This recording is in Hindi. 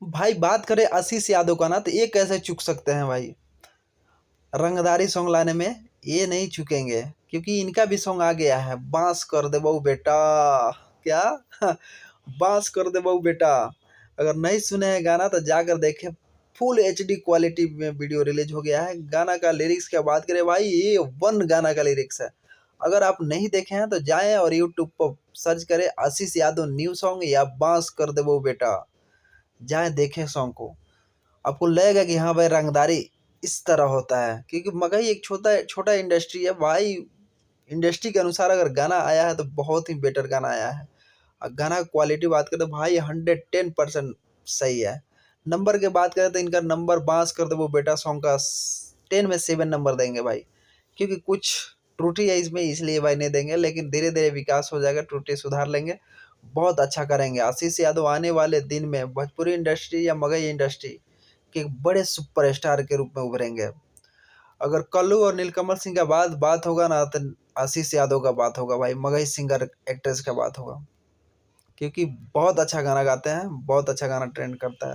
भाई बात करें आशीष यादव का ना, तो ये कैसे चूक सकते हैं भाई। रंगदारी सॉन्ग लाने में ये नहीं चूकेंगे, क्योंकि इनका भी सॉन्ग आ गया है, बांस कर दे बहू बेटा। क्या बांस कर दे बहू बेटा। अगर नहीं सुने हैं गाना तो जाकर देखें। फुल एचडी क्वालिटी में वीडियो रिलीज हो गया है। गाना का लिरिक्स की बात करें भाई, ये वन गाना का लिरिक्स है। अगर आप नहीं देखे हैं तो जाएं और यूट्यूब पर सर्च करें आशीष यादव न्यू सॉन्ग या बांस कर दे बहू बेटा। जाएं देखें सॉन्ग को, आपको लगेगा कि हाँ भाई रंगदारी इस तरह होता है। क्योंकि मगही एक छोटा छोटा इंडस्ट्री है भाई। इंडस्ट्री के अनुसार अगर गाना आया है तो बहुत ही बेटर गाना आया है। और गाना की क्वालिटी बात करें तो भाई 110% सही है। नंबर की बात करें तो इनका नंबर बांस कर दे वो बेटा सॉन्ग का 10 में 7 नंबर देंगे भाई। क्योंकि कुछ त्रुटि है इसमें, इसलिए भाई नहीं देंगे, लेकिन धीरे धीरे विकास हो जाएगा, त्रुटि सुधार लेंगे, बहुत अच्छा करेंगे। आशीष यादव आने वाले दिन में भोजपुरी इंडस्ट्री या मगही इंडस्ट्री के एक बड़े सुपरस्टार के रूप में उभरेंगे। अगर कल्लू और नीलकमल सिंह का बात होगा ना, तो आशीष यादव का बात होगा भाई, मगही सिंगर एक्ट्रेस का बात होगा। क्योंकि बहुत अच्छा गाना गाते हैं, बहुत अच्छा गाना ट्रेंड करता है।